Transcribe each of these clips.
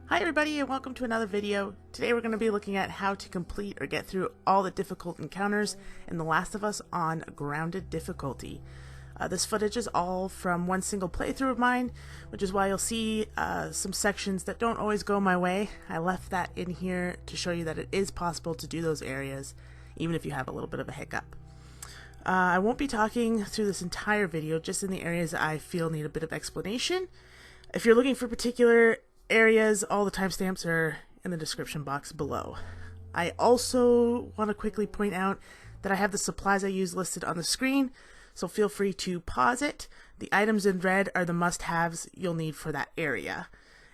Hi everybody and welcome to another video. Today we're going to be looking at how to complete or get through all the difficult encounters in The Last of Us on grounded difficulty. This footage is all from one single playthrough of mine, which is why you'll see some sections that don't always go my way. I left that in here to show you that it is possible to do those areas, even if you have a little bit of a hiccup. I won't be talking through this entire video, just in the areas I feel need a bit of explanation. If you're looking for particular areas, all the timestamps are in the description box below. I also want to quickly point out that I have the supplies I use listed on the screen, so feel free to pause it. The items in red are the must-haves you'll need for that area.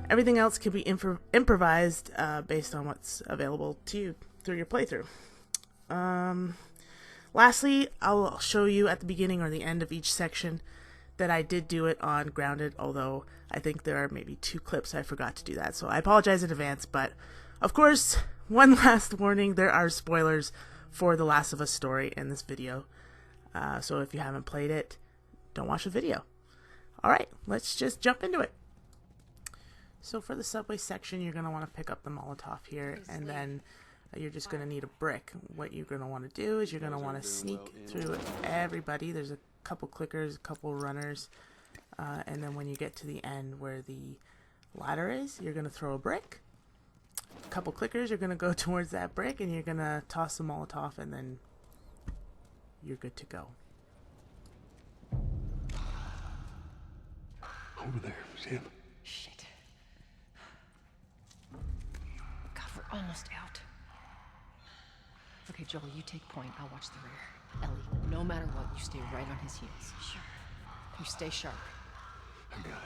Everything else can be improvised based on what's available to you through your playthrough. Lastly, I'll show you at the beginning or the end of each section that I did do it on grounded, although I think there are maybe 2 clips I forgot to do that, so I apologize in advance. But of course, one last warning, there are spoilers for The Last of Us story in this video, so if you haven't played it, don't watch the video. Alright, let's just jump into it. So for the subway section, you're going to want to pick up the Molotov here, and then you're just going to need a brick. What you're going to want to do is you're going to want to sneak through everybody. There's a couple clickers, a couple runners, and then when you get to the end where the ladder is, you're going to throw a brick. A couple clickers, you're going to go towards that brick, and you're going to toss the Molotov, and then you're good to go. Over there, Sam. Shit. God, we're almost out. Okay, Joel, you take point. I'll watch the rear. Ellie, no matter what, you stay right on his heels. Sure. You stay sharp. I got it.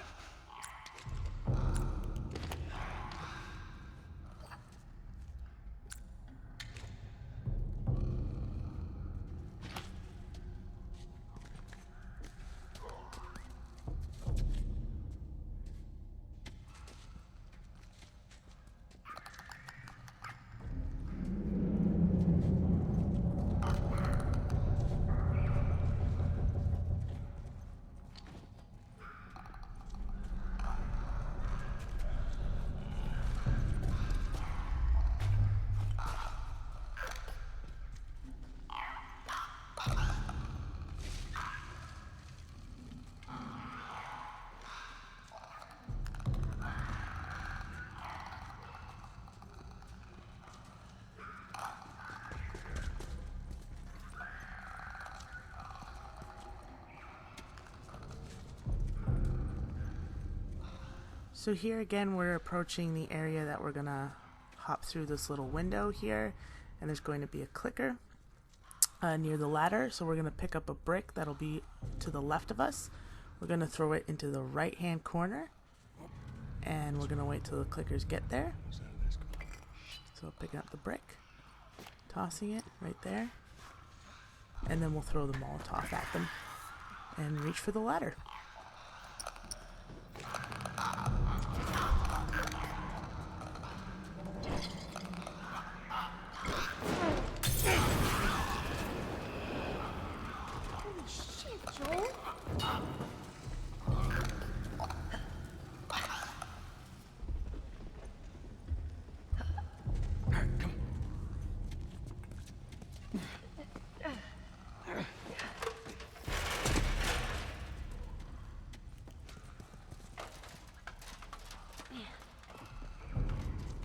So here again, we're approaching the area that we're gonna hop through this little window here, and there's going to be a clicker near the ladder. So we're gonna pick up a brick that'll be to the left of us. We're gonna throw it into the right hand corner, and we're gonna wait till the clickers get there. So picking up the brick, tossing it right there, and then we'll throw the Molotov at them and reach for the ladder.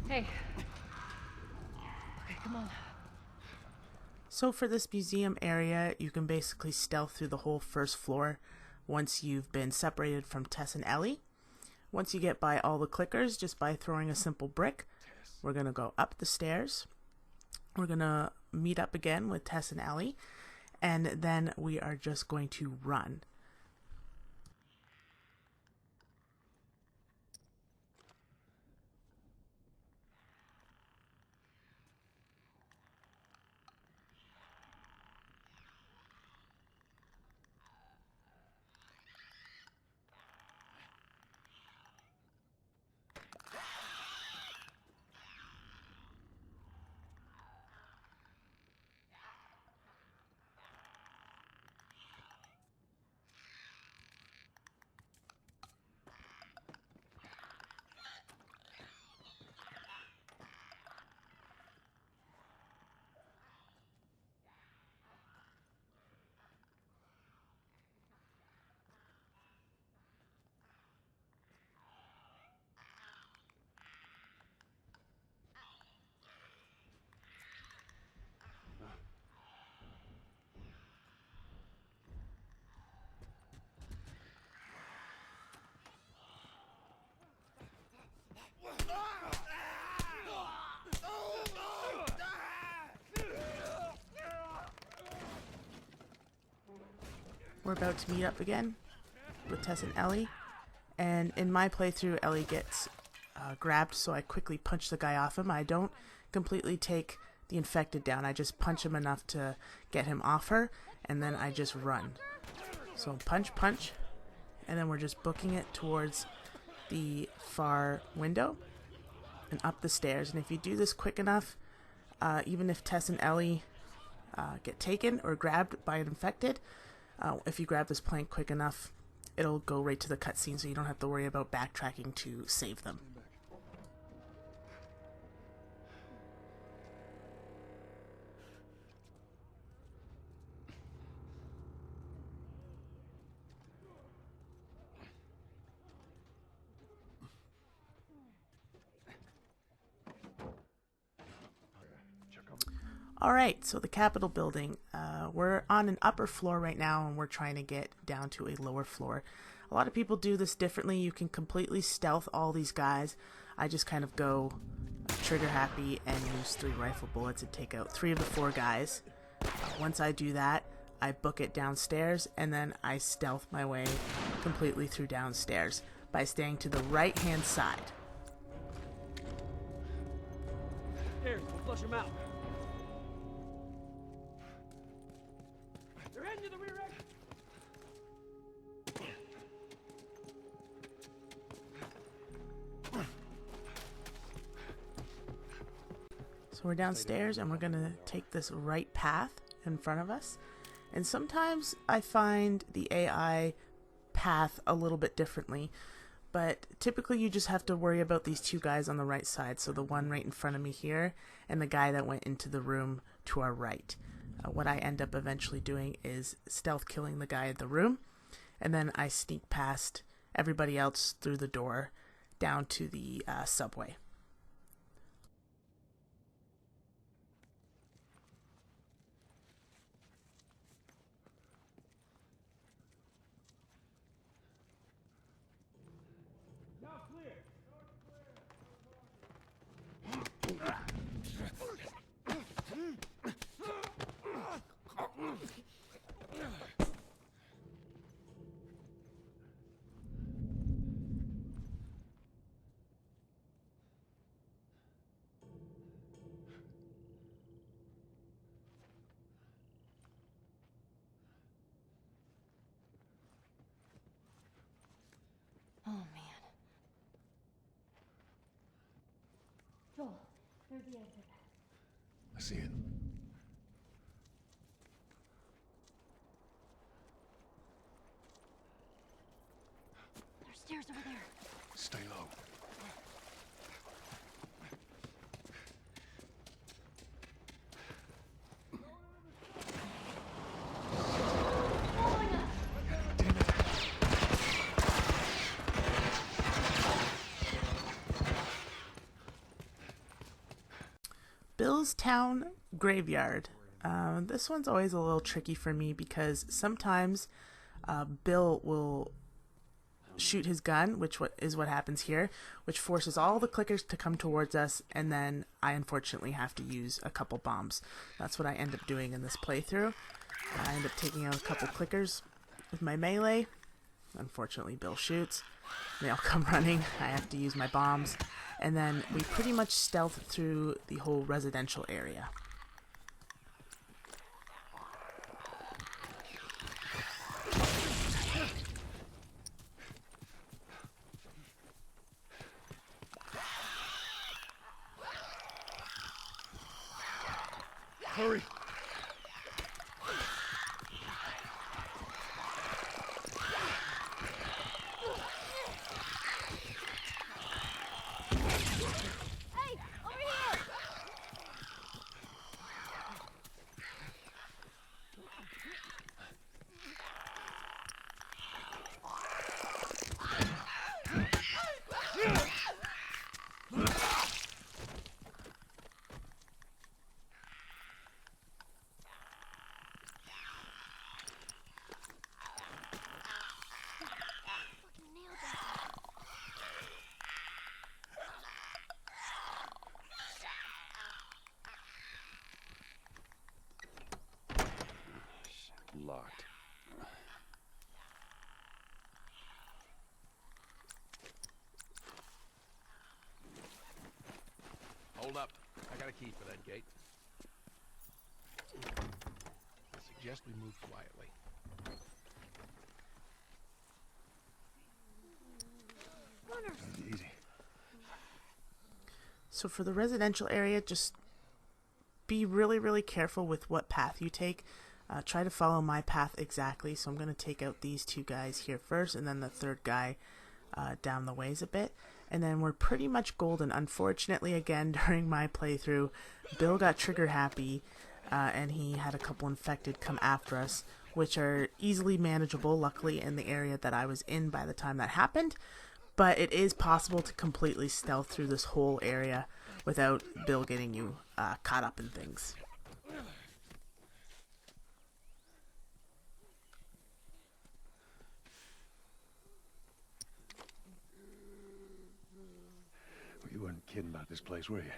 Hey. Okay, come on. So for this museum area, you can basically stealth through the whole first floor once you've been separated from Tess and Ellie. Once you get by all the clickers, just by throwing a simple brick, we're going to go up the stairs. We're going to meet up again with Tess and Ellie, and then we are just going to run. about to meet up again with Tess and Ellie. And in my playthrough, Ellie gets grabbed, so I quickly punch the guy off him. I don't completely take the infected down. I just punch him enough to get him off her, and then I just run. So punch, punch, and then we're just booking it towards the far window and up the stairs. And if you do this quick enough, even if Tess and Ellie get taken or grabbed by an infected, if you grab this plank quick enough, it'll go right to the cutscene, so you don't have to worry about backtracking to save them. Alright, so the Capitol building. We're on an upper floor right now, and we're trying to get down to a lower floor. A lot of people do this differently. You can completely stealth all these guys. I just kind of go trigger happy and use 3 rifle bullets and take out 3 of the 4 guys. Once I do that, I book it downstairs, and then I stealth my way completely through downstairs by staying to the right hand side. Stairs, we'll flush them out. They're heading to the rear exit. So we're downstairs, and we're gonna take this right path in front of us. And sometimes I find the AI path a little bit differently, but typically you just have to worry about these 2 guys on the right side. So the one right in front of me here, and the guy that went into the room to our right. What I end up eventually doing is stealth killing the guy in the room, and then I sneak past everybody else through the door down to the subway. Oh, man. Joel, there's the exit. I see it. There's stairs over there. Stay low. Billstown Graveyard. This one's always a little tricky for me because sometimes Bill will shoot his gun, which is what happens here, which forces all the clickers to come towards us, and then I unfortunately have to use a couple bombs. That's what I end up doing in this playthrough. I end up taking out a couple clickers with my melee. Unfortunately, Bill shoots. They all come running. I have to use my bombs. And then we pretty much stealth through the whole residential area. Hurry! Hey, over here! Fucking nailed that. Locked. Hold up. I got a key for that gate. I suggest we move quietly. Easy. So for the residential area, just be really, really careful with what path you take. Try to follow my path exactly. So I'm going to take out these two guys here first, and then the third guy down the ways a bit. And then we're pretty much golden. Unfortunately, again, during my playthrough, Bill got trigger happy, and he had a couple infected come after us, which are easily manageable, luckily, in the area that I was in by the time that happened. But it is possible to completely stealth through this whole area without Bill getting you caught up in things. Well, you weren't kidding about this place, were you?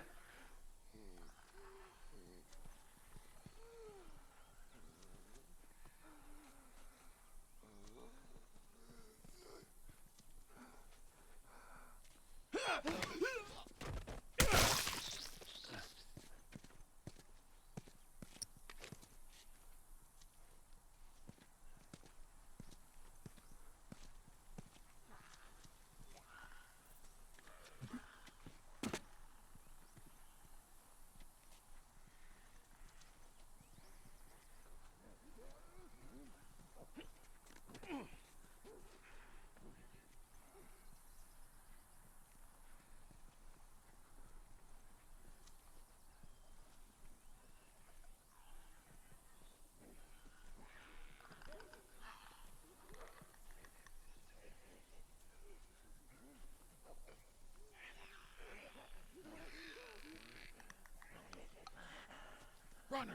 Runner.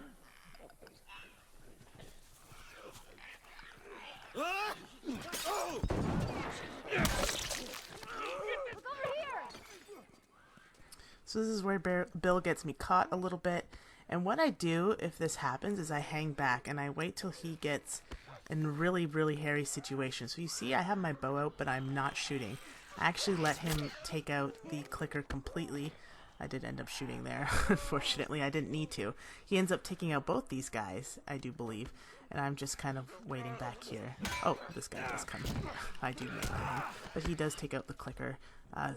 So this is where Bill gets me caught a little bit. And what I do if this happens is I hang back and I wait till he gets in a really, really hairy situation. So you see I have my bow out, but I'm not shooting. I actually let him take out the clicker completely. I did end up shooting there. Unfortunately, I didn't need to. He ends up taking out both these guys, I do believe. And I'm just kind of waiting back here. Oh, this guy does come in. I do know him. But he does take out the clicker,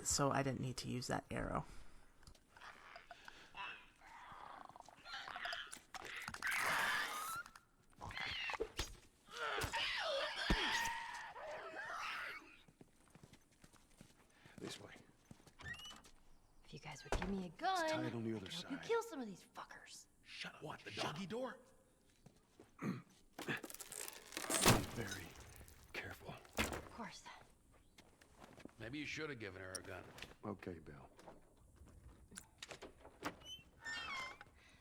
so I didn't need to use that arrow. This way. If you guys would give me a gun, tied on the I other could help side. you kill some of these fuckers. Shut up. What, the doggy door? Very careful. Of course. Maybe you should have given her a gun. Okay, Bill.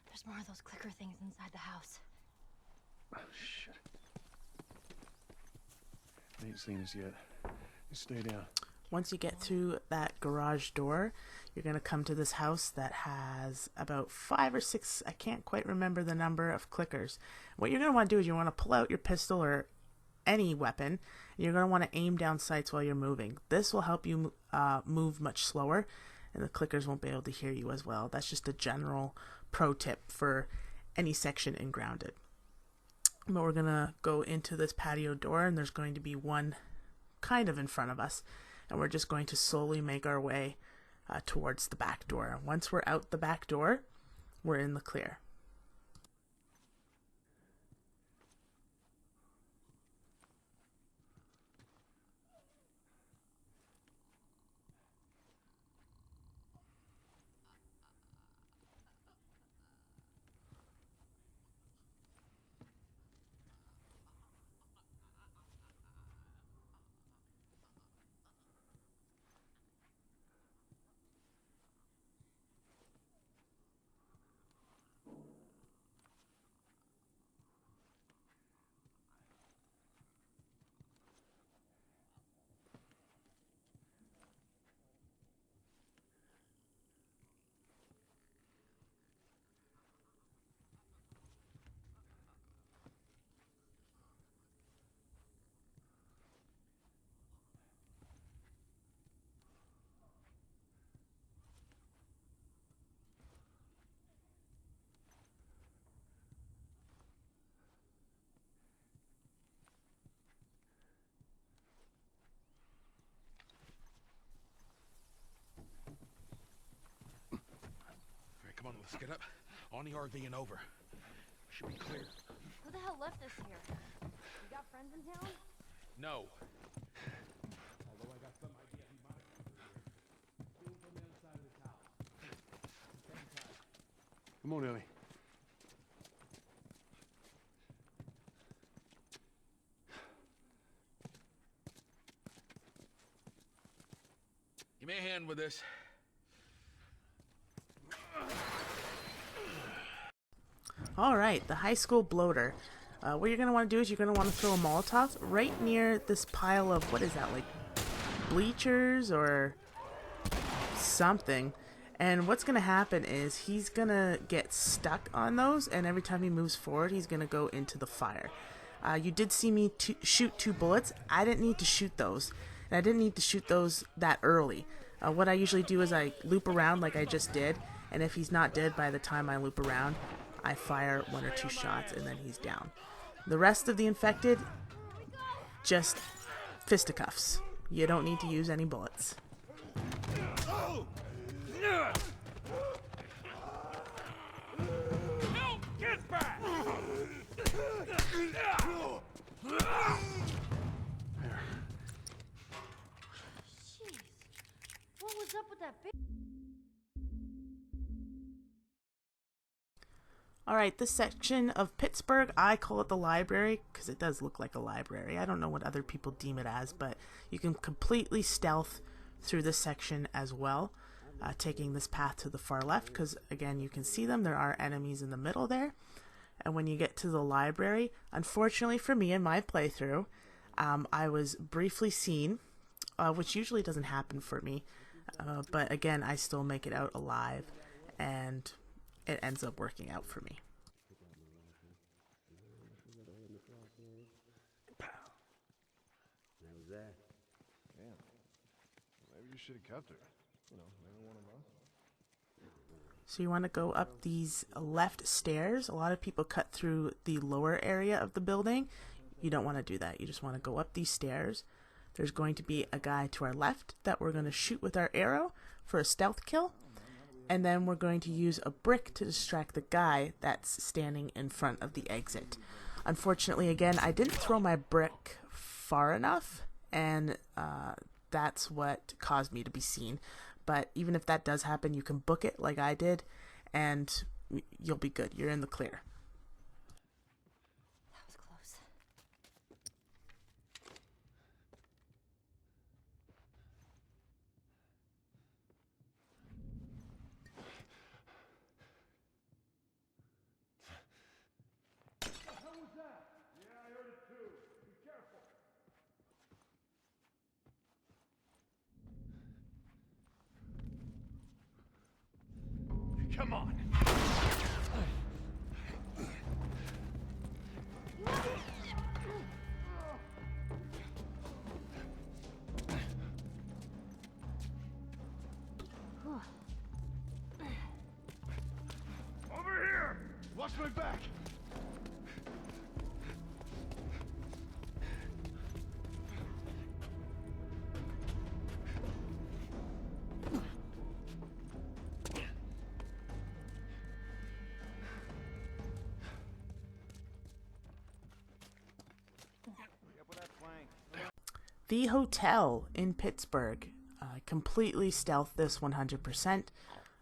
There's more of those clicker things inside the house. Oh, shit. They ain't seen us yet. You stay down. Once you get through that garage door, you're going to come to this house that has about 5 or 6, I can't quite remember the number of clickers. What you're going to want to do is you want to pull out your pistol or any weapon, and you're going to want to aim down sights while you're moving. This will help you move much slower, and the clickers won't be able to hear you as well. That's just a general pro tip for any section in Grounded. But we're going to go into this patio door, and there's going to be one kind of in front of us. And we're just going to slowly make our way towards the back door. Once we're out the back door, we're in the clear. Come on, let's get up. On the RV and over. Should be clear. Who the hell left us here? You got friends in town? No. Although I got some idea he might have come here. See him from the other side of the town. Come on, Ellie. Give me a hand with this. All right, the high school bloater. What you're going to want to do is you're going to want to throw a Molotov right near this pile of, what is that, like bleachers or something. And what's going to happen is he's going to get stuck on those, and every time he moves forward, he's going to go into the fire. You did see me shoot 2 bullets. I didn't need to shoot those, and I didn't need to shoot those that early. What I usually do is I loop around like I just did, and if he's not dead by the time I loop around, I fire 1 or 2 shots, and then he's down. The rest of the infected, just fisticuffs. You don't need to use any bullets. Get back! Jeez. What was up with that big... Alright, this section of Pittsburgh, I call it the library because it does look like a library. I don't know what other people deem it as, but you can completely stealth through this section as well, taking this path to the far left because, again, you can see them. There are enemies in the middle there. And when you get to the library, unfortunately for me in my playthrough, I was briefly seen, which usually doesn't happen for me, but again, I still make it out alive, and it ends up working out for me. That was that. Damn. Maybe you should have kept her. You know, maybe one of us. So you want to go up these left stairs. A lot of people cut through the lower area of the building. You don't want to do that. You just want to go up these stairs. There's going to be a guy to our left that we're going to shoot with our arrow for a stealth kill. And then we're going to use a brick to distract the guy that's standing in front of the exit. Unfortunately, again, I didn't throw my brick far enough, and that's what caused me to be seen. But even if that does happen, you can book it like I did, and you'll be good. You're in the clear. That was close. Come on. Over here! Watch my back! The hotel in Pittsburgh. Completely stealth this 100%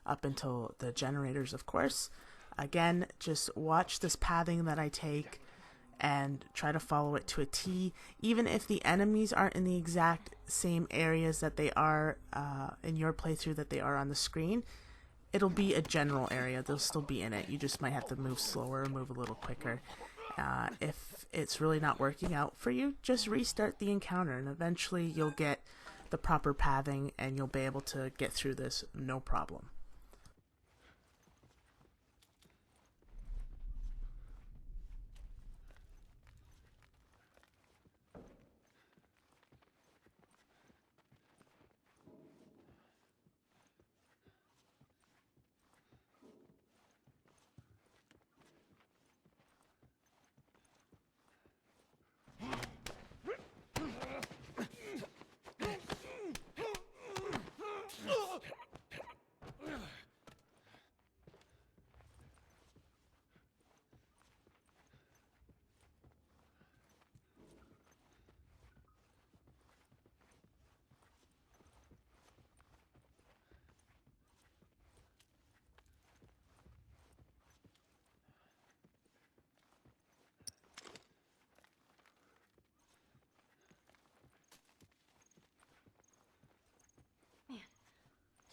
up until the generators, of course. Again, just watch this pathing that I take and try to follow it to a T. Even if the enemies aren't in the exact same areas that they are in your playthrough that they are on the screen, it'll be a general area. They'll still be in it. You just might have to move slower, move a little quicker. If it's really not working out for you, just restart the encounter, and eventually you'll get the proper pathing and you'll be able to get through this no problem.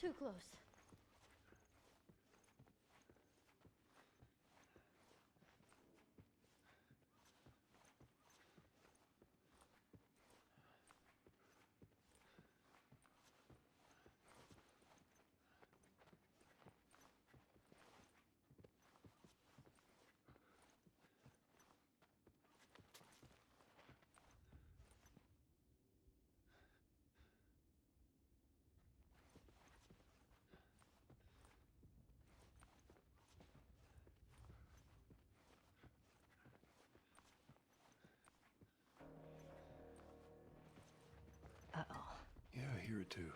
too close. Uh-oh. Yeah, I hear it too.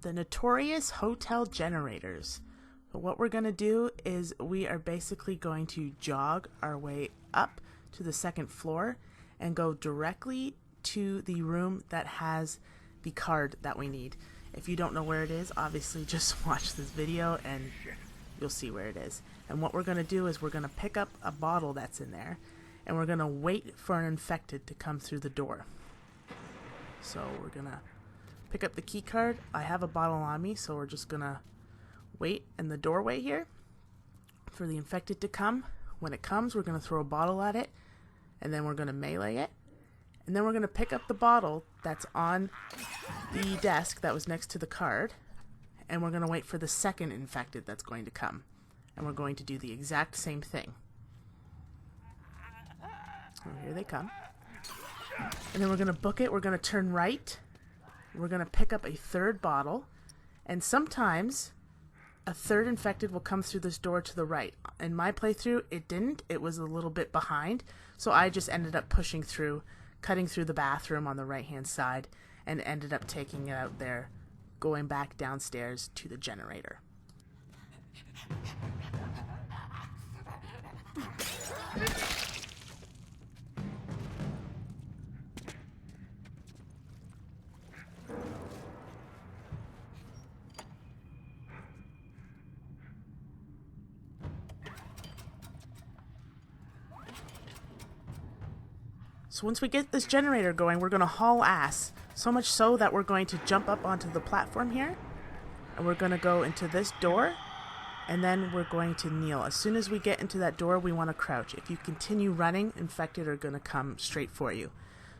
The notorious hotel generators. So what we're going to do is we are basically going to jog our way up to the second floor and go directly to the room that has the card that we need. If you don't know where it is, obviously just watch this video and you'll see where it is. And what we're going to do is we're going to pick up a bottle that's in there and we're going to wait for an infected to come through the door. So we're going to pick up the key card. I have a bottle on me, so we're just gonna wait in the doorway here for the infected to come. When it comes, we're gonna throw a bottle at it, and then we're gonna melee it, and then we're gonna pick up the bottle that's on the desk that was next to the card, and we're gonna wait for the second infected that's going to come, and we're going to do the exact same thing. So here they come, and then we're gonna book it. We're gonna turn right. We're going to pick up a third bottle, and sometimes a third infected will come through this door to the right. In my playthrough, it didn't. It was a little bit behind, so I just ended up pushing through, cutting through the bathroom on the right-hand side, and ended up taking it out there, going back downstairs to the generator. So once we get this generator going, we're going to haul ass. So much so that we're going to jump up onto the platform here. And we're going to go into this door. And then we're going to kneel. As soon as we get into that door, we want to crouch. If you continue running, infected are going to come straight for you.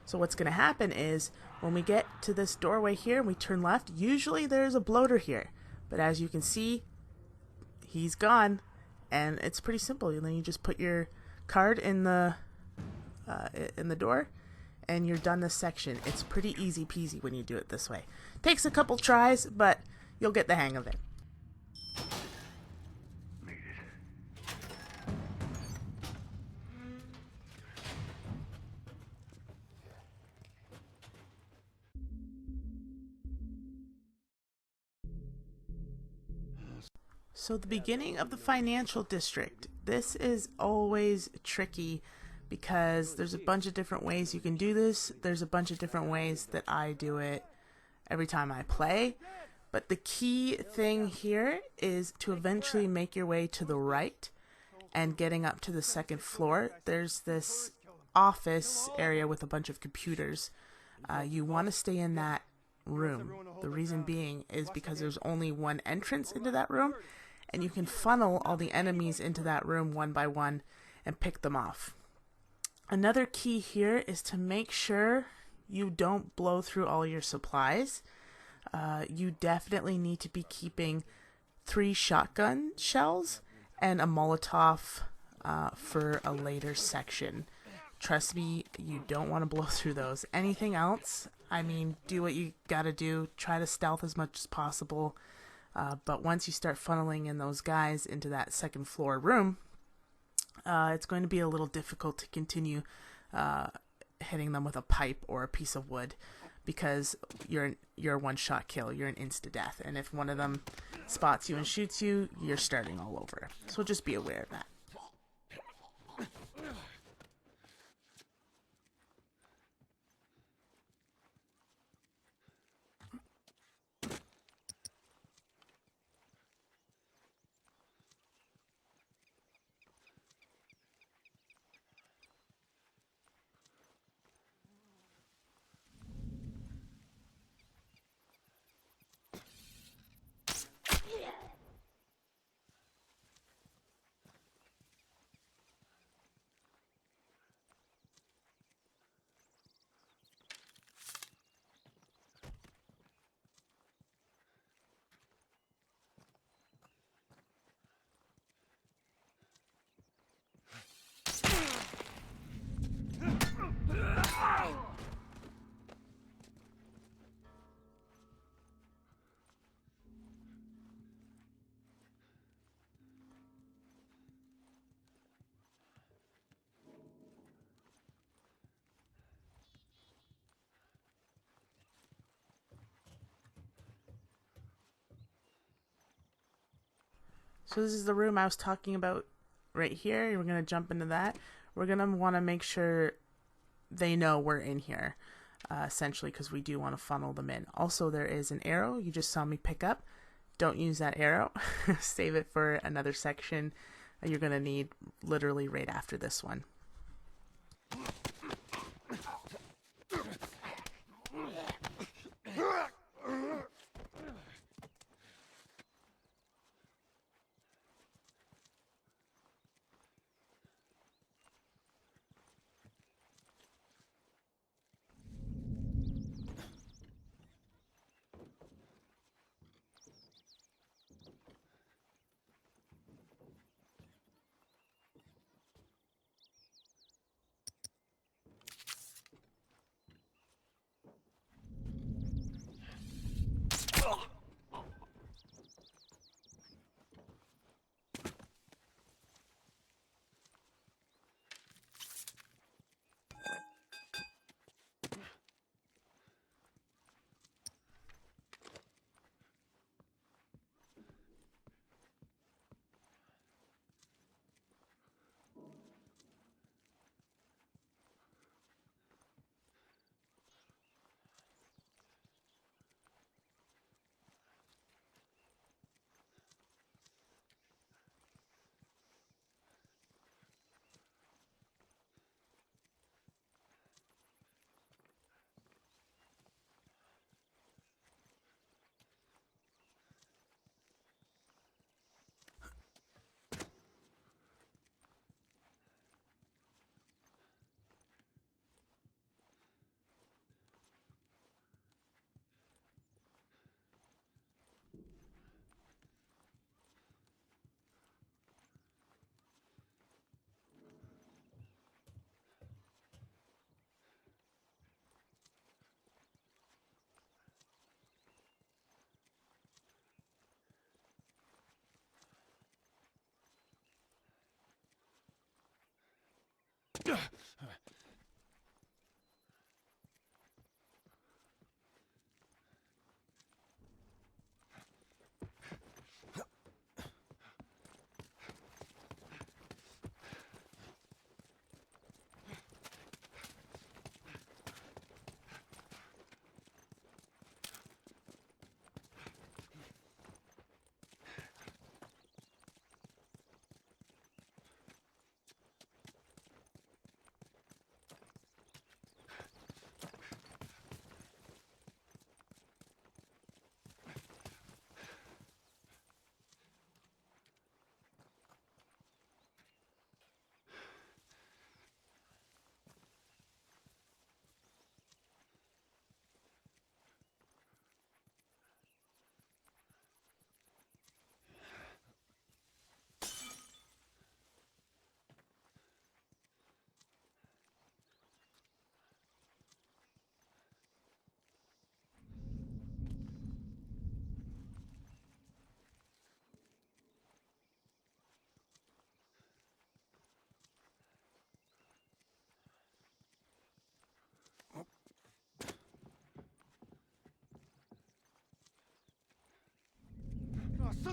So what's going to happen is when we get to this doorway here and we turn left, usually there's a bloater here. But as you can see, he's gone. And it's pretty simple. And then you just put your card in the door and you're done this section. It's pretty easy peasy when you do it this way. Takes a couple tries, but you'll get the hang of it. So the beginning of the financial district This is always tricky because there's a bunch of different ways you can do this. There's a bunch of different ways that I do it every time I play. But the key thing here is to eventually make your way to the right and getting up to the second floor. There's this office area with a bunch of computers. You want to stay in that room. The reason being is because there's only one entrance into that room, and you can funnel all the enemies into that room one by one and pick them off. Another key here is to make sure you don't blow through all your supplies. You definitely need to be keeping 3 shotgun shells and a Molotov for a later section. Trust me, you don't want to blow through those. Anything else, I mean, do what you gotta do. Try to stealth as much as possible. But once you start funneling in those guys into that second floor room, it's going to be a little difficult to continue hitting them with a pipe or a piece of wood, because you're a one-shot kill. You're an insta-death, and if one of them spots you and shoots you, you're starting all over. So just be aware of that. So this is the room I was talking about right here. We're going to jump into that. We're going to want to make sure they know we're in here, essentially, because we do want to funnel them in. Also, there is an arrow you just saw me pick up. Don't use that arrow. Save it for another section you're going to need literally right after this one.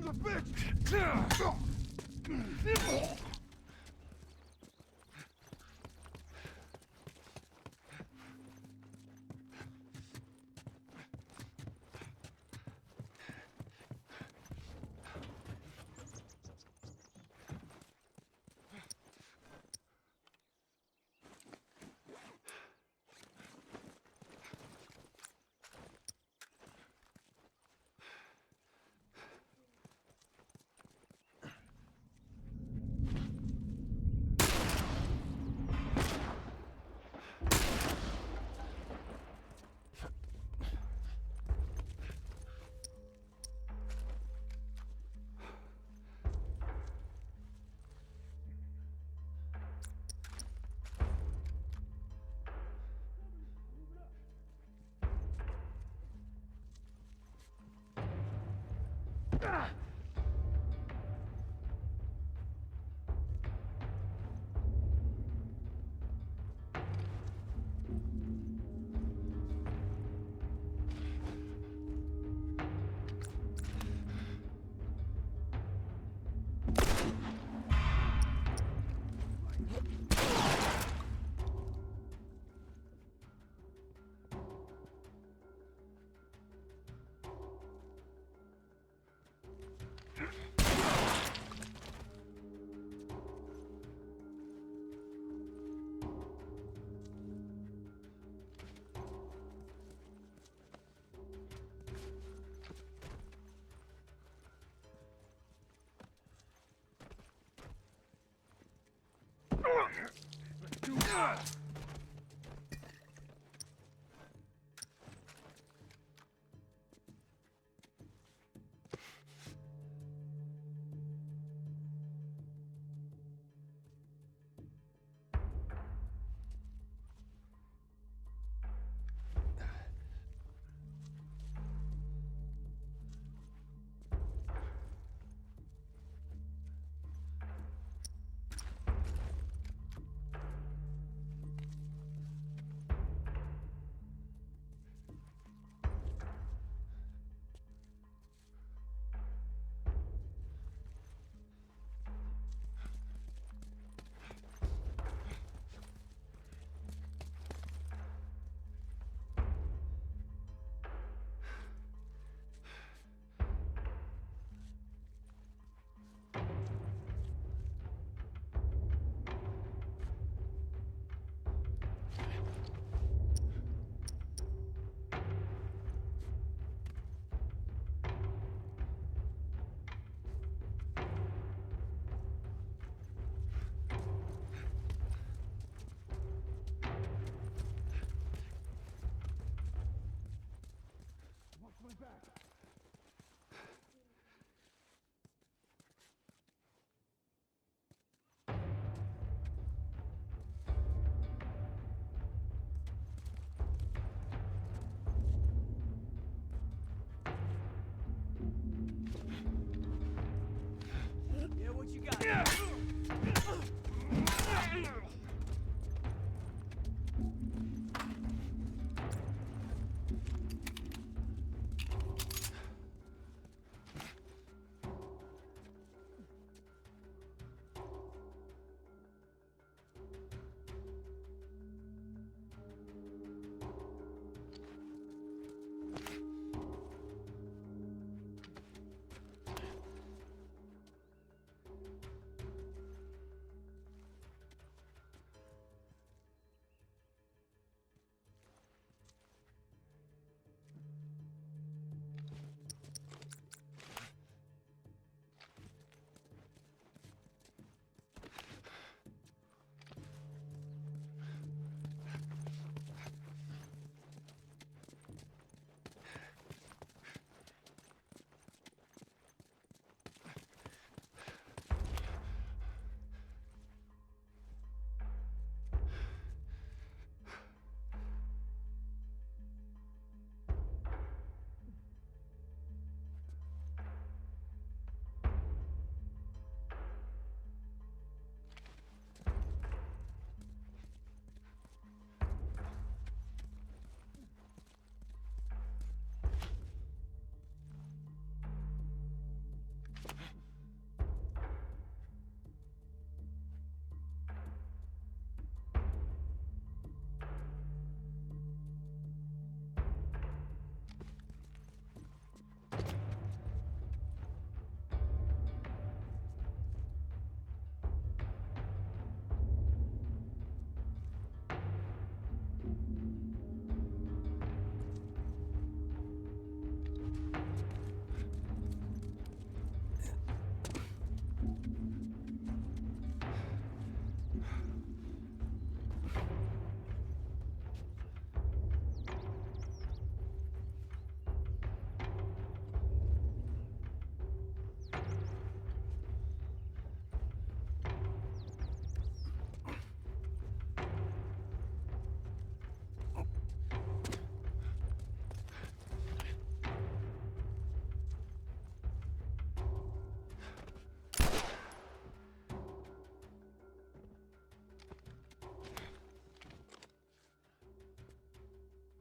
of a bitch!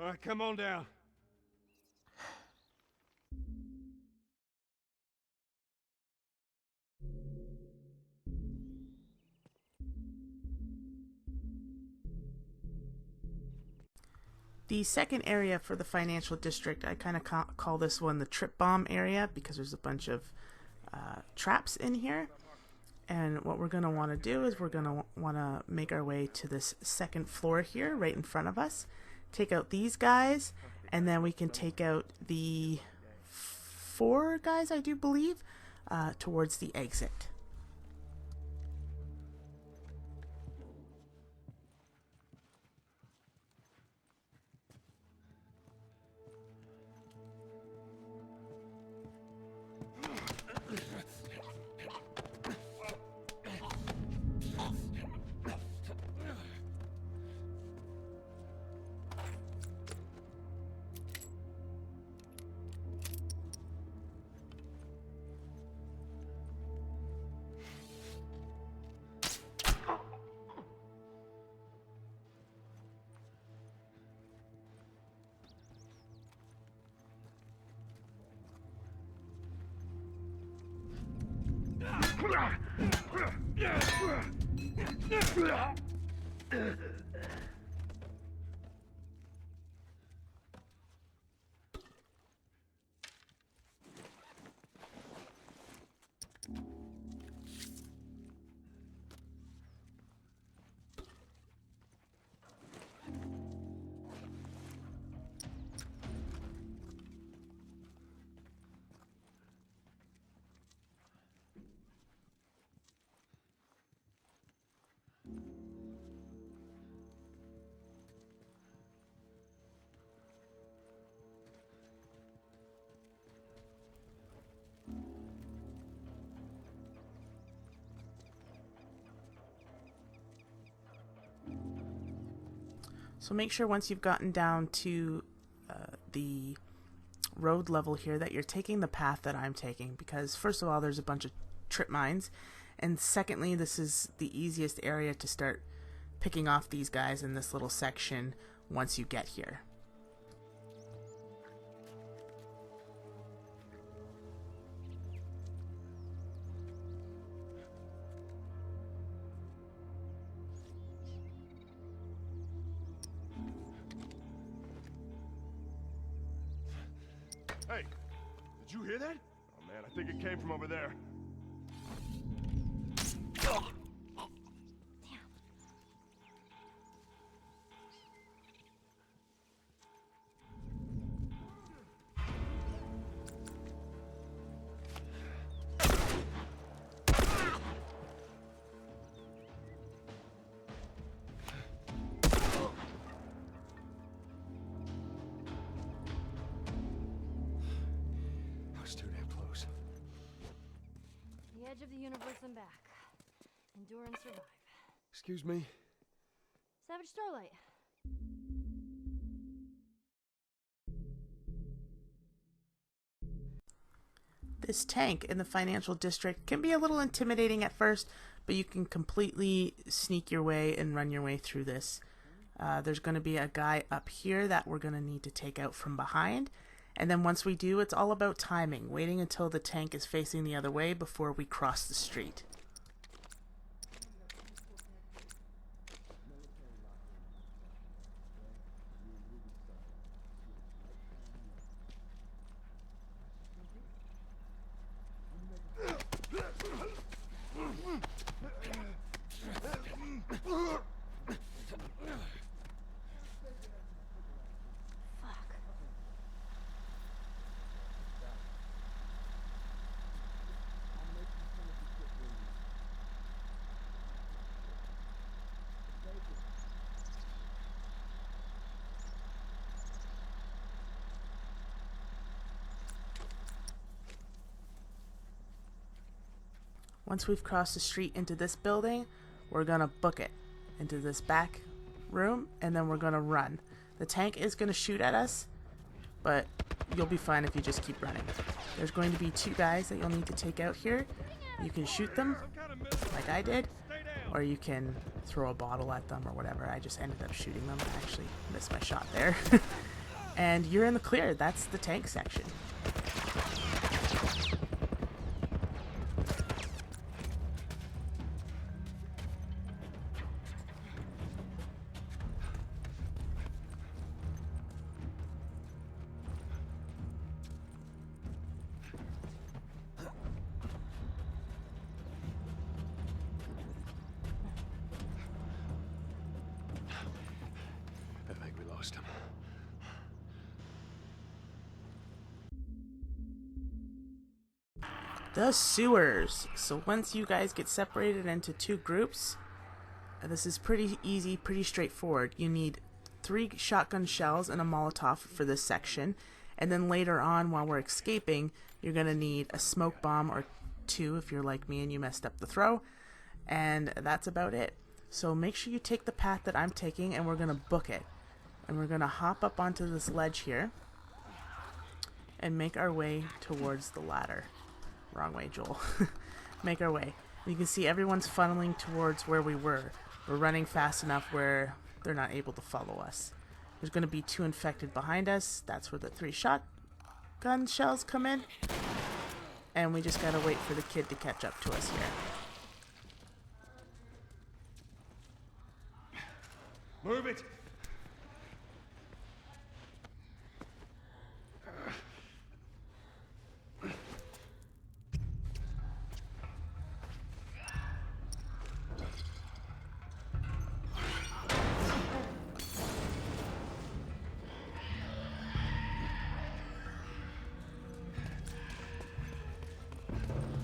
All right, come on down. The second area for the financial district, I kind of call this one the trip bomb area because there's a bunch of traps in here. And what we're going to want to do is we're going to want to make our way to this second floor here right in front of us. Take out these guys, and then we can take out the 4 guys, I do believe, towards the exit. So make sure once you've gotten down to the road level here that you're taking the path that I'm taking, because first of all there's a bunch of trip mines, and secondly this is the easiest area to start picking off these guys in this little section once you get here. Hey, did you hear that? Oh man, I think it came from over there. The edge of the universe and back. Endure and survive. Excuse me? Savage Starlight. This tank in the financial district can be a little intimidating at first, but you can completely sneak your way and run your way through this. There's going to be a guy up here that we're going to need to take out from behind. And then once we do, it's all about timing, waiting until the tank is facing the other way before we cross the street. Once we've crossed the street into this building, we're going to book it into this back room, and then we're going to run. The tank is going to shoot at us, but you'll be fine if you just keep running. There's going to be 2 guys that you'll need to take out here. You can shoot them, like I did, or you can throw a bottle at them or whatever. I just ended up shooting them. I actually missed my shot there. And you're in the clear. That's the tank section. I think we lost him. The sewers. So once you guys get separated into two groups, this is pretty easy, pretty straightforward. You need 3 shotgun shells and a Molotov for this section. And then later on, while we're escaping, you're going to need a smoke bomb or 2 if you're like me and you messed up the throw. And that's about it. So make sure you take the path that I'm taking, and we're going to book it. And we're going to hop up onto this ledge here and make our way towards the ladder. Wrong way, Joel. Make our way. You can see everyone's funneling towards where we were. We're running fast enough where they're not able to follow us. There's going to be 2 infected behind us. That's where the 3 shotgun shells come in. And we just got to wait for the kid to catch up to us here. Move it!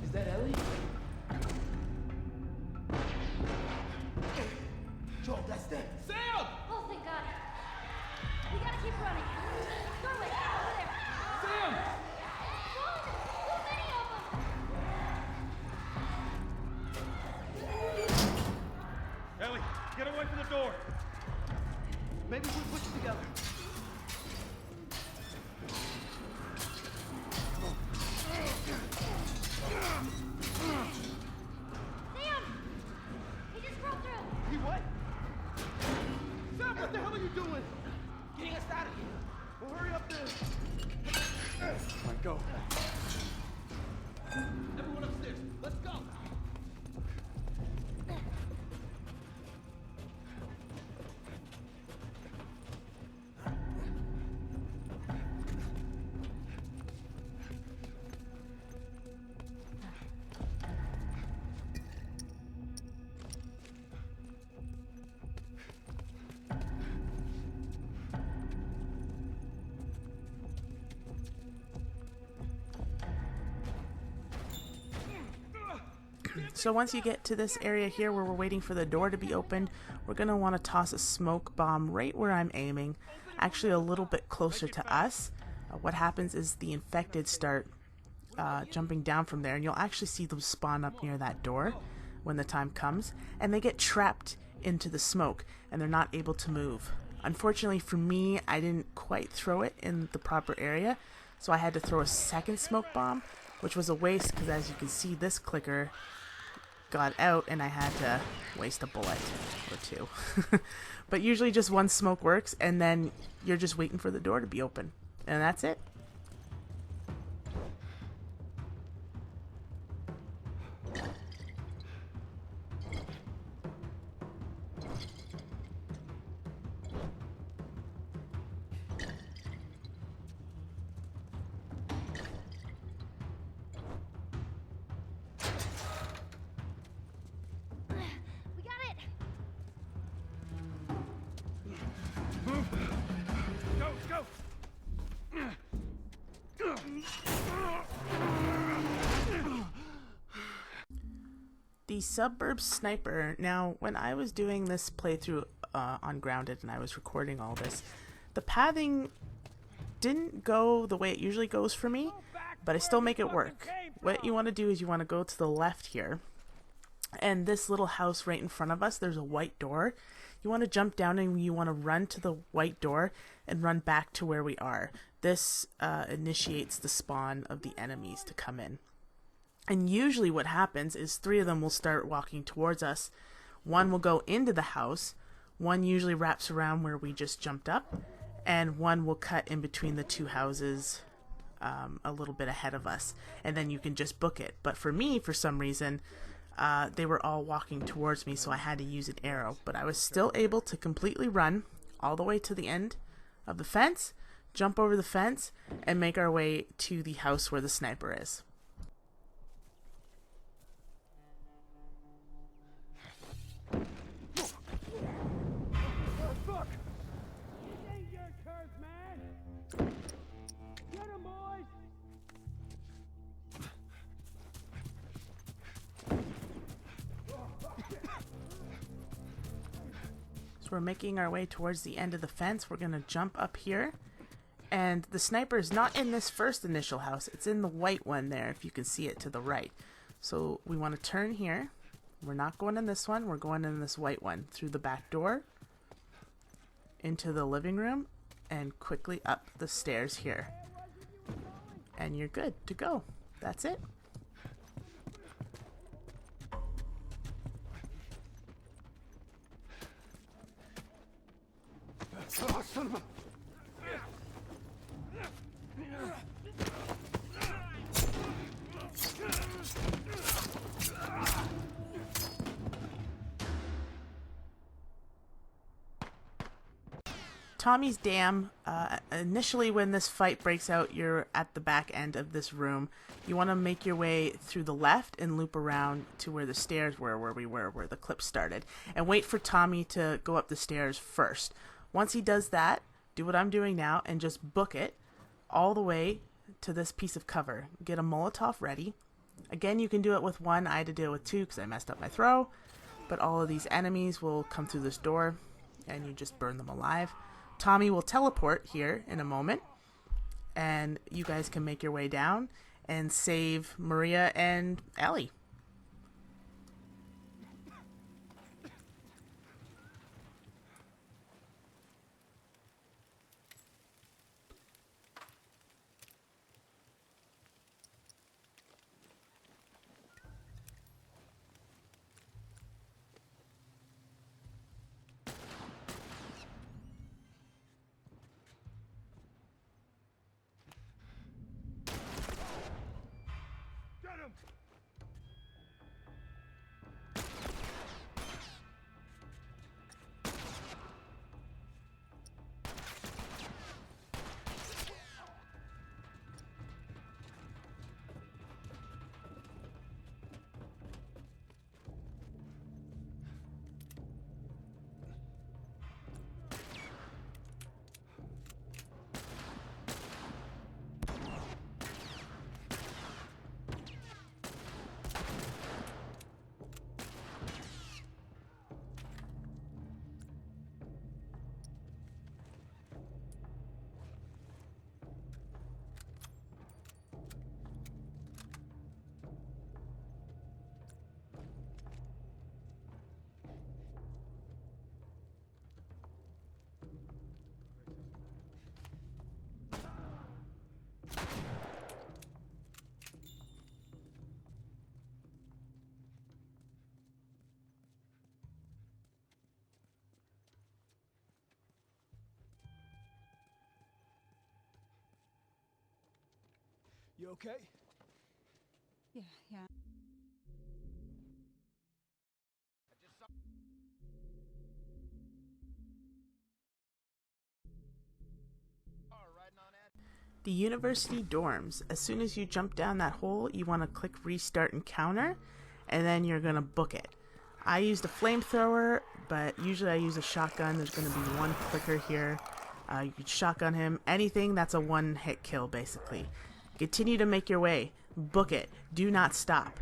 Is that Ellie? Joel, that's them. Sam! Oh, thank God. We gotta keep running. Doorway, over there. Sam! Run! So many of them! Ellie, get away from the door. Maybe we push it together. Sam! He just broke through. He what? Sam, what the hell are you doing? Getting us out of here. Well, hurry up there. All right, go. Everyone upstairs. Let's go. So once you get to this area here where we're waiting for the door to be opened, we're going to want to toss a smoke bomb right where I'm aiming, actually a little bit closer to us. What happens is the infected start jumping down from there, and you'll actually see them spawn up near that door when the time comes, and they get trapped into the smoke and they're not able to move. Unfortunately for me, I didn't quite throw it in the proper area, so I had to throw a second smoke bomb, which was a waste because, as you can see, this clicker got out and I had to waste a bullet or 2. But usually just 1 smoke works, and then you're just waiting for the door to be open, and that's it. We got it! Go, go! The Suburbs sniper. Now, when I was doing this playthrough on Grounded and I was recording all this, the pathing didn't go the way it usually goes for me, but I still make it work. What you want to do is you want to go to the left here, and this little house right in front of us, there's a white door. You want to jump down and you want to run to the white door and run back to where we are. This initiates the spawn of the enemies to come in. And usually what happens is 3 of them will start walking towards us One will go into the house, one usually wraps around where we just jumped up, and one will cut in between the two houses a little bit ahead of us, and then you can just book it. But for me, for some reason, they were all walking towards me, so I had to use an arrow. But I was still able to completely run all the way to the end of the fence, jump over the fence, and make our way to the house where the sniper is. Fuck! This ain't your turf, man! Get him, boys! So we're making our way towards the end of the fence. We're going to jump up here. And the sniper is not in this first initial house. It's in the white one there, if you can see it to the right. So we want to turn here. We're not going in this one. We're going in this white one. Through the back door, into the living room, and quickly up the stairs here. And you're good to go. That's it. Oh, son of a... Tommy's Dam, initially when this fight breaks out, you're at the back end of this room. You want to make your way through the left and loop around to where the stairs were, where the clip started. And wait for Tommy to go up the stairs first. Once he does that, do what I'm doing now and just book it all the way to this piece of cover. Get a Molotov ready. Again, you can do it with one. I had to do it with two because I messed up my throw. But all of these enemies will come through this door and you just burn them alive. Tommy will teleport here in a moment, and you guys can make your way down and save Maria and Ellie. You okay? Yeah. The university dorms. As soon as you jump down that hole, you want to click restart encounter, and then you're going to book it. I used a flamethrower, but usually I use a shotgun. There's going to be one clicker here. You can shotgun him. Anything that's a one-hit kill, basically. Continue to make your way. Book it. Do not stop.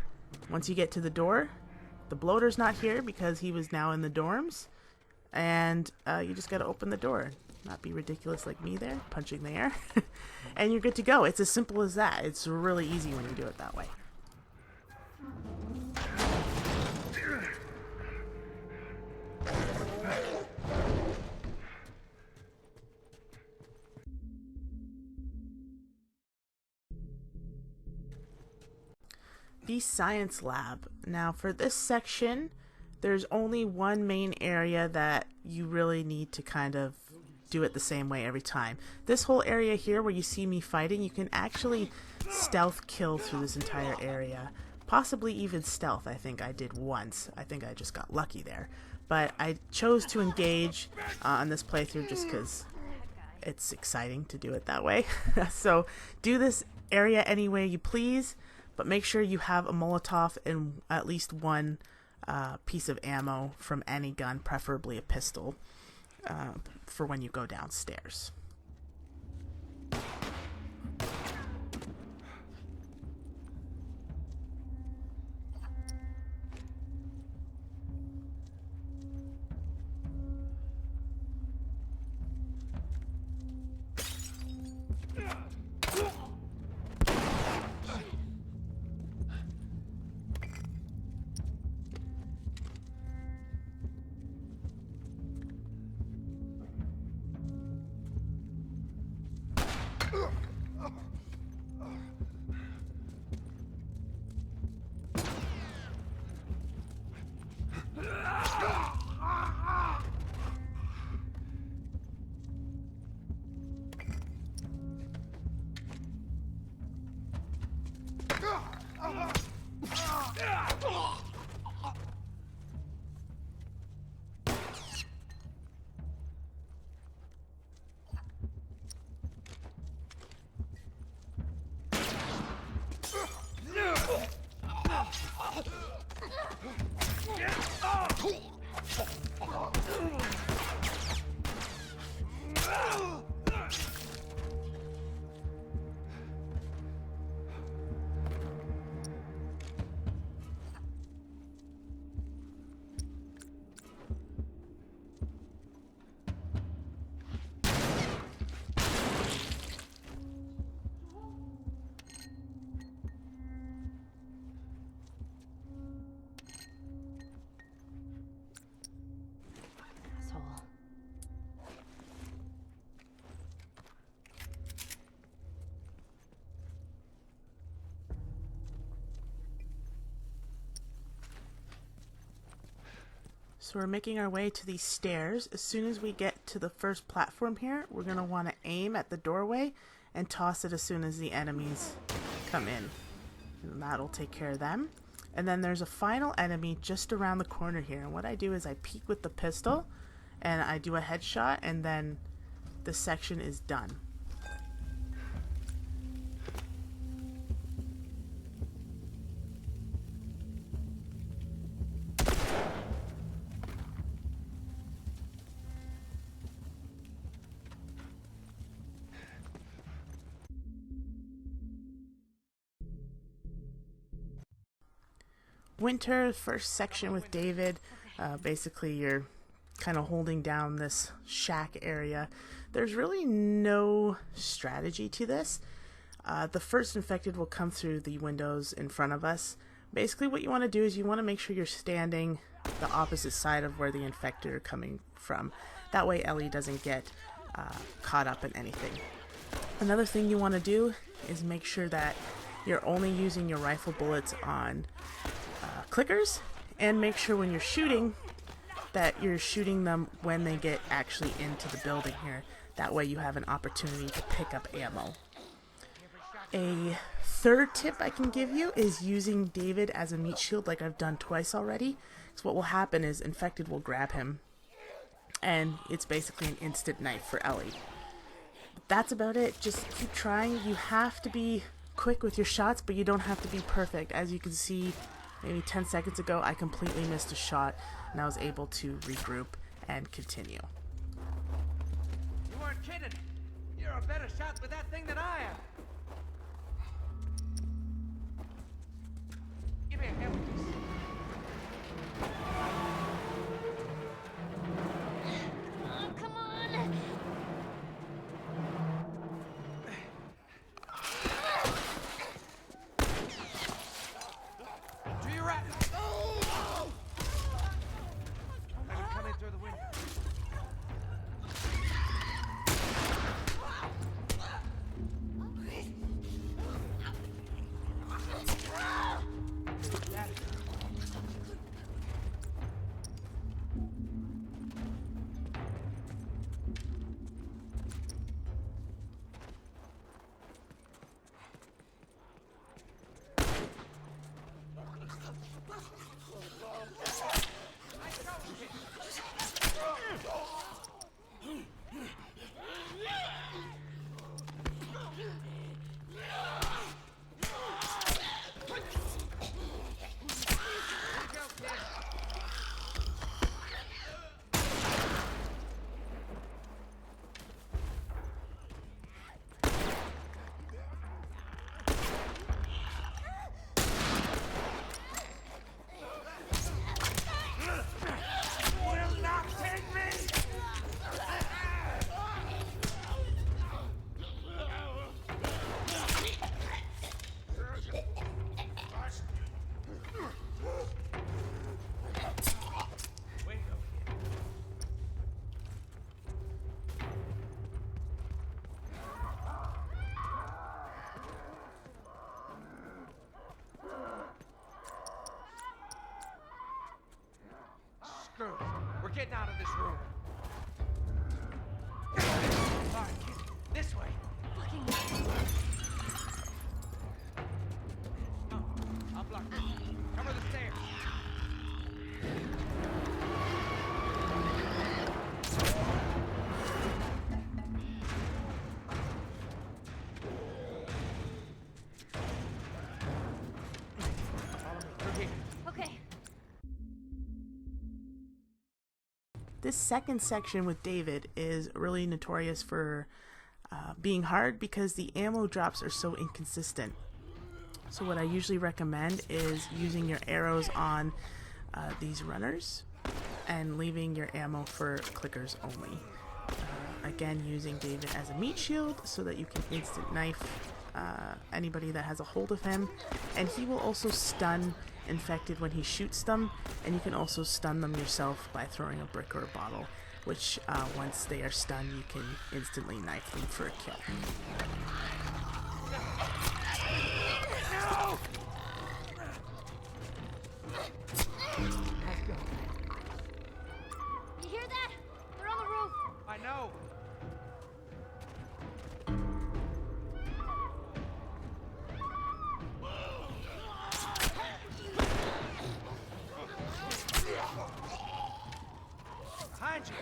Once you get to the door, the bloater's not here because he was now in the dorms. And you just got to open the door. Not be ridiculous like me there, punching the air. And you're good to go. It's as simple as that. It's really easy when you do it that way. The science lab. Now for this section, there's only one main area that you really need to kind of do it the same way every time. This whole area here where you see me fighting, you can actually stealth kill through this entire area. Possibly even stealth. I think I did once. I think I just got lucky there. But I chose to engage on this playthrough just because it's exciting to do it that way. So do this area any way you please, but make sure you have a Molotov and at least one piece of ammo from any gun, preferably a pistol, for when you go downstairs. So we're making our way to these stairs. As soon as we get to the first platform here, we're going to want to aim at the doorway and toss it as soon as the enemies come in. And that'll take care of them. And then there's a final enemy just around the corner here. And what I do is I peek with the pistol and I do a headshot, and then this section is done. Winter, first section with David. Basically you're kind of holding down this shack area. There's really no strategy to this. The first infected will come through the windows in front of us. Basically what you want to do is you want to make sure you're standing the opposite side of where the infected are coming from. That way Ellie doesn't get caught up in anything. Another thing you want to do is make sure that you're only using your rifle bullets on clickers, and make sure when you're shooting that you're shooting them when they get actually into the building here. That way you have an opportunity to pick up ammo. A third tip I can give you is using David as a meat shield like I've done twice already. So what will happen is infected will grab him and it's basically an instant knife for Ellie. But that's about it. Just keep trying. You have to be quick with your shots, but you don't have to be perfect. As you can see, maybe 10 seconds ago, I completely missed a shot, and I was able to regroup and continue. You weren't kidding. You're a better shot with that thing than I am. Give me a hand with this. Oh, come on! To your right. Let him come in through the window. Screw it. We're getting out of this room. All right, kids, this way. No, I'll block this. Cover the stairs. Follow me. Through here. Okay. This second section with David is really notorious for being hard because the ammo drops are so inconsistent. So what I usually recommend is using your arrows on these runners and leaving your ammo for clickers only. Again, using David as a meat shield so that you can instant knife anybody that has a hold of him, and he will also stun infected when he shoots them, and you can also stun them yourself by throwing a brick or a bottle, which once they are stunned you can instantly knife them for a kill. You hear that? They're on the roof. I know. Behind you.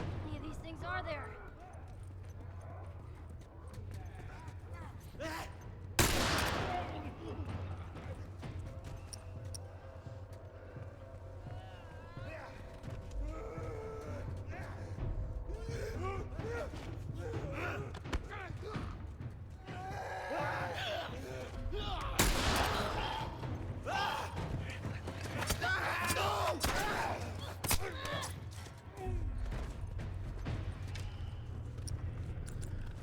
How many of these things are there?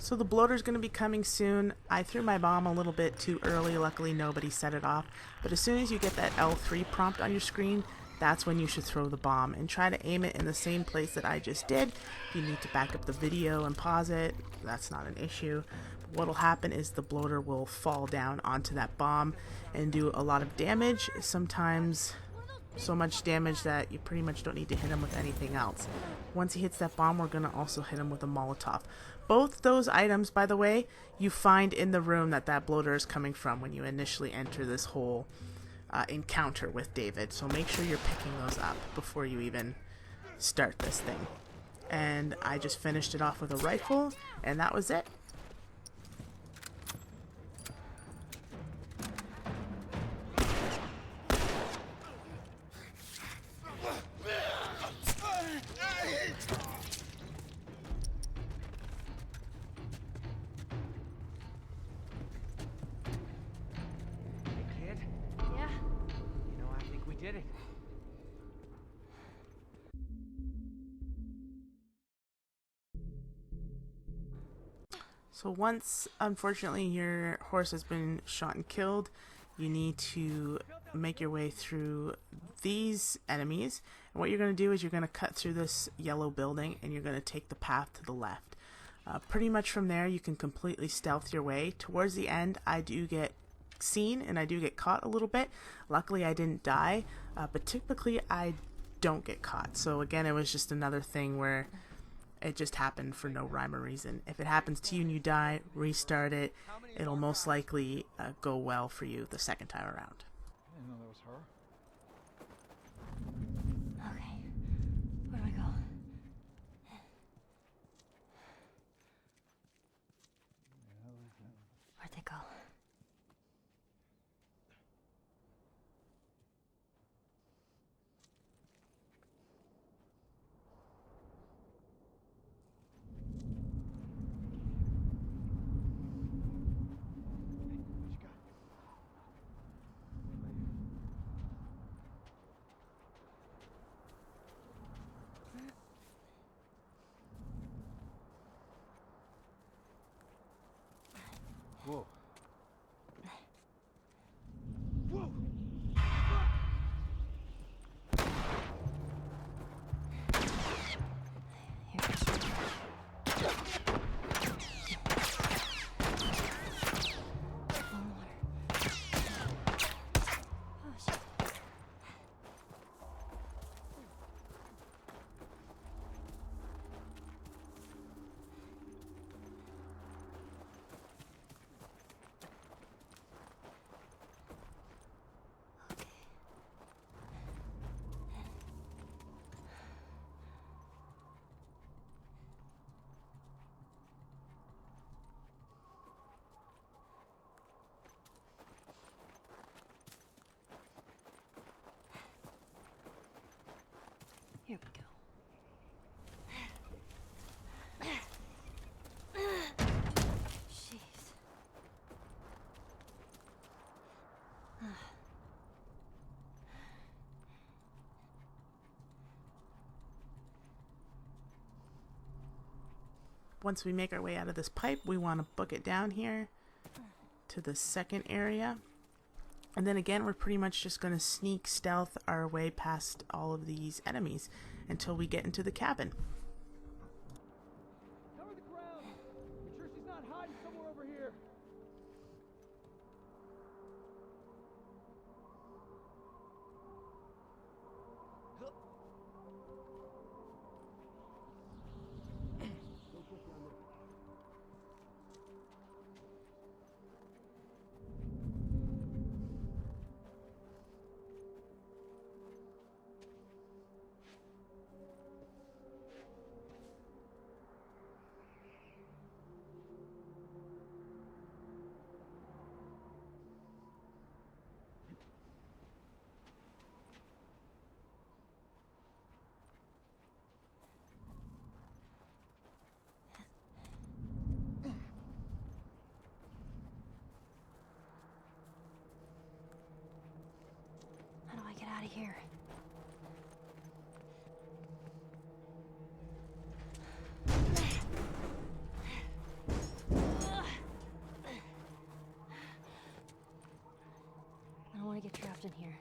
So the bloater's going to be coming soon. I threw my bomb a little bit too early. Luckily nobody set it off. But as soon as you get that L3 prompt on your screen, that's when you should throw the bomb. And try to aim it in the same place that I just did. If you need to back up the video and pause it, that's not an issue. But what'll happen is the bloater will fall down onto that bomb and do a lot of damage. Sometimes so much damage that you pretty much don't need to hit him with anything else. Once he hits that bomb, we're going to also hit him with a Molotov. Both those items, by the way, you find in the room that bloater is coming from when you initially enter this whole encounter with David. So make sure you're picking those up before you even start this thing. And I just finished it off with a rifle, and that was it. So once, unfortunately, your horse has been shot and killed, you need to make your way through these enemies. And what you're going to do is you're going to cut through this yellow building and you're going to take the path to the left. Pretty much from there you can completely stealth your way. Towards the end I do get seen and I do get caught a little bit. Luckily I didn't die, but typically I don't get caught. So again, it was just another thing where it just happened for no rhyme or reason. If it happens to you and you die, restart it. It'll most likely go well for you the second time around. I didn't know that was her. Okay. Where do I go? Where'd they go? Whoa. Here we go. Jeez. Once we make our way out of this pipe, we want to book it down here to the second area. And then again, we're pretty much just going to sneak stealth our way past all of these enemies until we get into the cabin. Cover the ground. Make sure she's not hiding somewhere over here. How do I get out of here? I don't want to get trapped in here.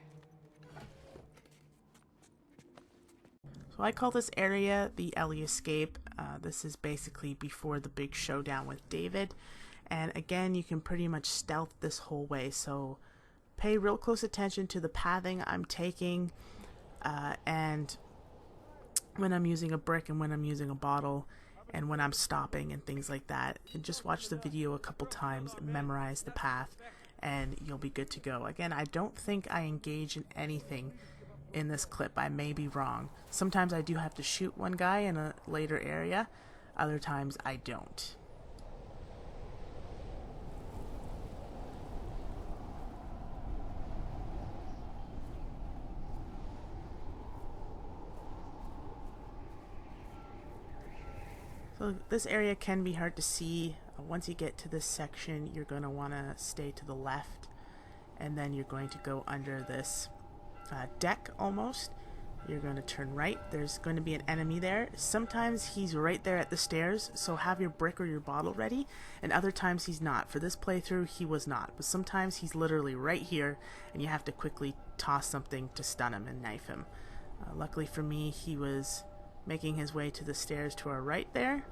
So I call this area the Ellie escape. This is basically before the big showdown with David. And again, you can pretty much stealth this whole way. So pay real close attention to the pathing I'm taking, and when I'm using a brick and when I'm using a bottle and when I'm stopping and things like that. And just watch the video a couple times, memorize the path, and you'll be good to go. Again, I don't think I engage in anything in this clip. I may be wrong. Sometimes I do have to shoot one guy in a later area. Other times I don't. So this area can be hard to see. Once you get to this section, you're going to want to stay to the left, and then you're going to go under this deck almost, You're going to turn right. There's going to be an enemy there. Sometimes he's right there at the stairs, so have your brick or your bottle ready, and other times he's not. For this playthrough, he was not, but sometimes he's literally right here, and you have to quickly toss something to stun him and knife him. Luckily for me, he was making his way to the stairs to our right there,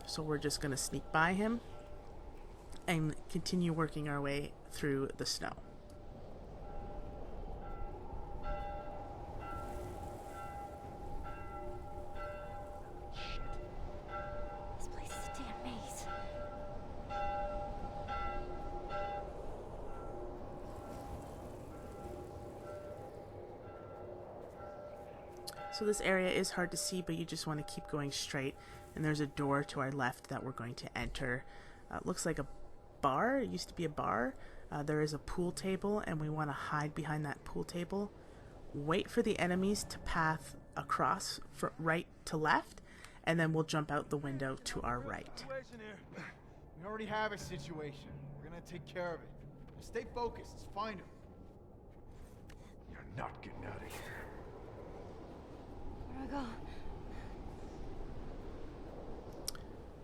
so we're just going to sneak by him and continue working our way through the snow. This place is a damn maze. So this area is hard to see, but you just want to keep going straight. And there's a door to our left that we're going to enter. It looks like a bar. It used to be a bar. There is a pool table, and we want to hide behind that pool table. Wait for the enemies to path across from right to left, and then we'll jump out the window to our right. We already have a situation. We're gonna take care of it. Stay focused. Let's find him. You're not getting out of here. Where do I go?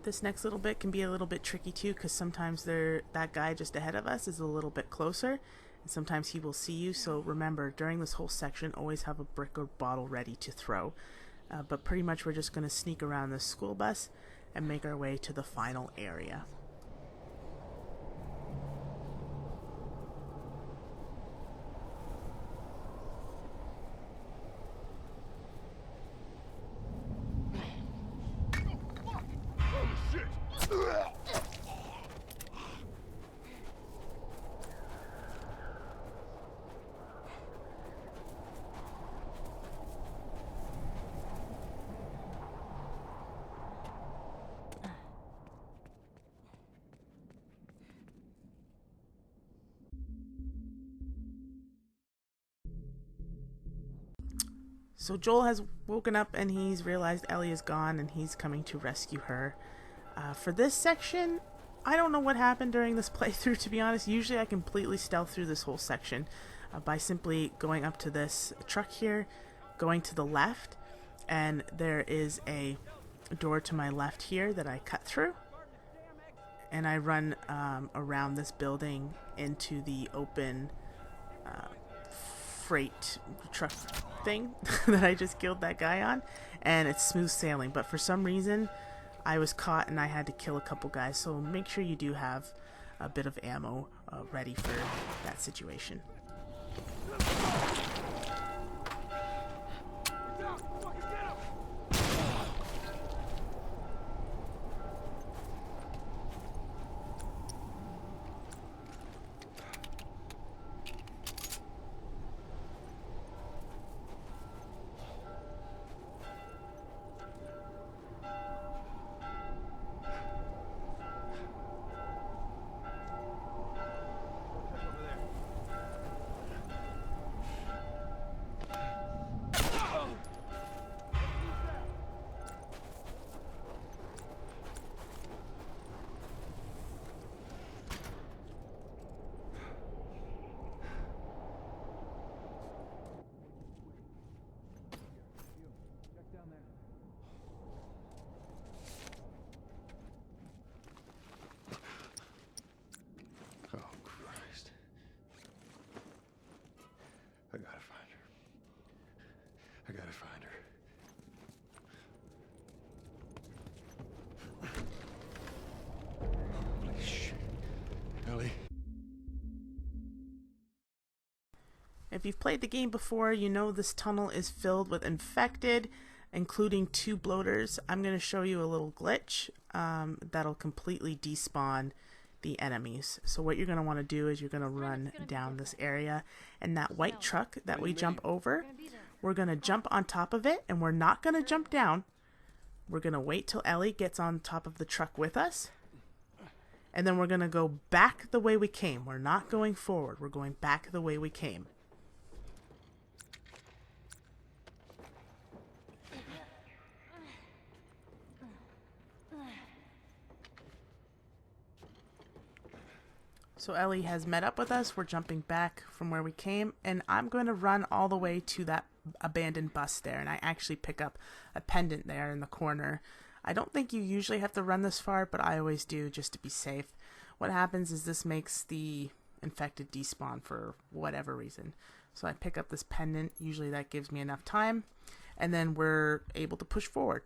This next little bit can be a little bit tricky too, because sometimes that guy just ahead of us is a little bit closer, and sometimes he will see you. So remember, during this whole section, always have a brick or bottle ready to throw. But pretty much we're just going to sneak around the school bus and make our way to the final area. So Joel has woken up and he's realized Ellie is gone and he's coming to rescue her. For this section, I don't know what happened during this playthrough, to be honest. Usually I completely stealth through this whole section by simply going up to this truck here, going to the left, and there is a door to my left here that I cut through. And I run around this building into the open freight truck thing that I just killed that guy on, and it's smooth sailing. But for some reason I was caught and I had to kill a couple guys, so make sure you do have a bit of ammo ready for that situation. Oh, Christ. I gotta find her. I gotta find her. Holy shit. Ellie. If you've played the game before, you know this tunnel is filled with infected, including 2 bloaters. I'm going to show you a little glitch that'll completely despawn the enemies. So what you're going to want to do is you're going to run down this area, and that white truck that we jump over, we're going to jump on top of it, and we're not going to jump down. We're going to wait till Ellie gets on top of the truck with us, and then we're going to go back the way we came. We're not going forward. We're going back the way we came. So Ellie has met up with us. We're jumping back from where we came, and I'm going to run all the way to that abandoned bus there, and I actually pick up a pendant there in the corner. I don't think you usually have to run this far, but I always do just to be safe. What happens is this makes the infected despawn for whatever reason. So I pick up this pendant. Usually that gives me enough time, and then we're able to push forward.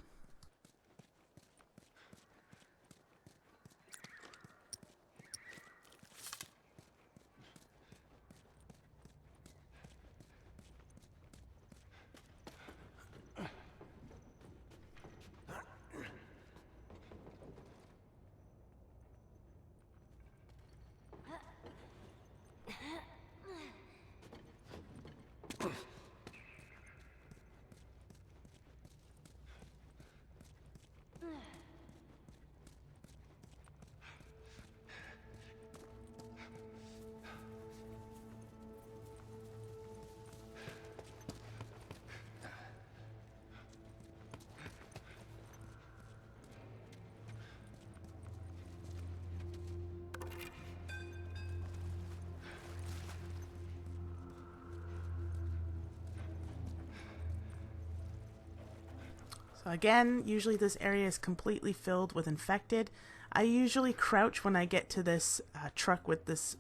So again, usually this area is completely filled with infected. I usually crouch when I get to this truck with this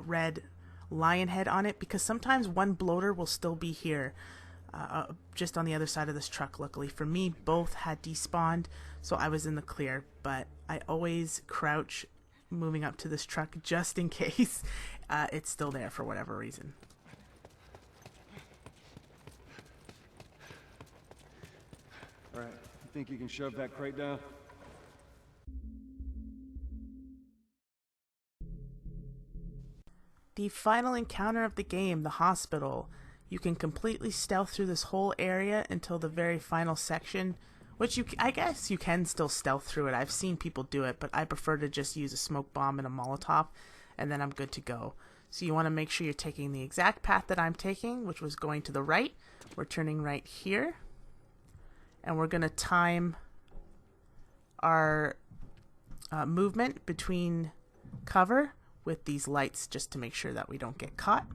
red lion head on it, because sometimes one bloater will still be here, just on the other side of this truck. Luckily for me, both had despawned, so I was in the clear, but I always crouch moving up to this truck just in case it's still there for whatever reason. All right, you think you can shove that crate down? The final encounter of the game, the hospital. You can completely stealth through this whole area until the very final section, which I guess you can still stealth through it. I've seen people do it, but I prefer to just use a smoke bomb and a Molotov, and then I'm good to go. So you want to make sure you're taking the exact path that I'm taking, which was going to the right. We're turning right here. And we're going to time our movement between cover with these lights just to make sure that we don't get caught.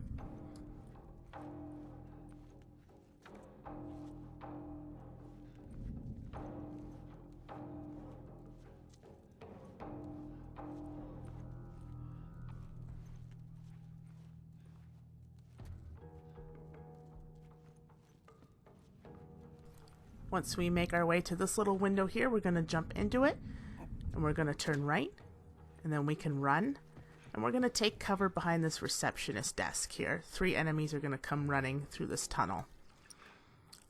Once we make our way to this little window here, we're going to jump into it, and we're going to turn right, and then we can run, and we're going to take cover behind this receptionist desk here. 3 enemies are going to come running through this tunnel.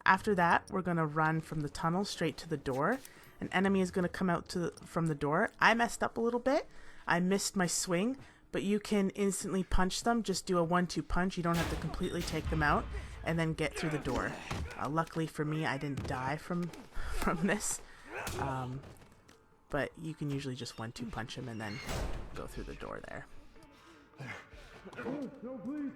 After that, we're going to run from the tunnel straight to the door. An enemy is going to come out from the door. I messed up a little bit. I missed my swing, but you can instantly punch them. Just do a 1-2 punch. You don't have to completely take them out, and then get through the door. Luckily for me, I didn't die from this, but you can usually just 1-2 punch him and then go through the door there. No, please.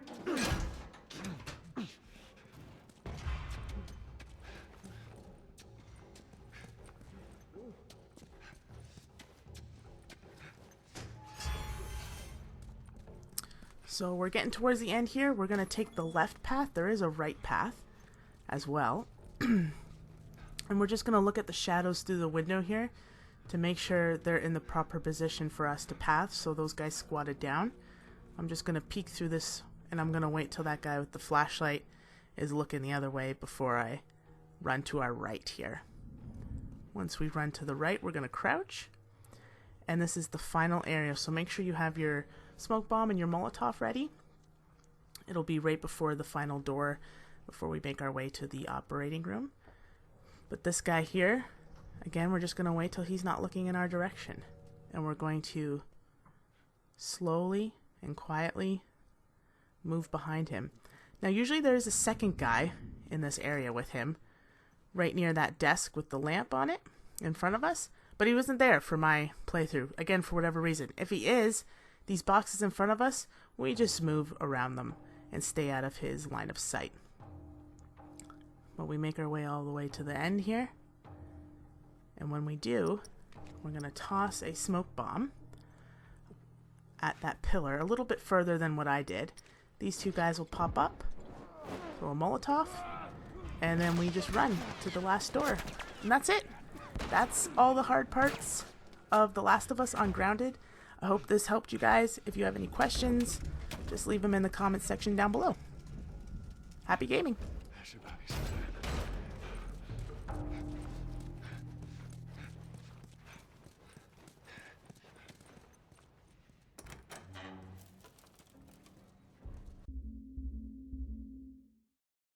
So we're getting towards the end here. We're going to take the left path. There is a right path as well. And we're just going to look at the shadows through the window here to make sure they're in the proper position for us to path. So those guys squatted down. I'm just going to peek through this, and I'm going to wait till that guy with the flashlight is looking the other way before I run to our right here. Once we run to the right, we're going to crouch. And this is the final area, so make sure you have your smoke bomb and your Molotov ready. It'll be right before the final door before we make our way to the operating room. But this guy here, again, we're just going to wait till he's not looking in our direction. And we're going to slowly and quietly move behind him. Now usually there's a second guy in this area with him, right near that desk with the lamp on it in front of us. But he wasn't there for my playthrough, again, for whatever reason. If he is, these boxes in front of us, we just move around them and stay out of his line of sight. But we make our way all the way to the end here. And when we do, we're going to toss a smoke bomb at that pillar a little bit further than what I did. These 2 guys will pop up, throw a Molotov, and then we just run to the last door. And that's it. That's all the hard parts of The Last of Us on Grounded. I hope this helped you guys. If you have any questions, just leave them in the comments section down below. Happy gaming!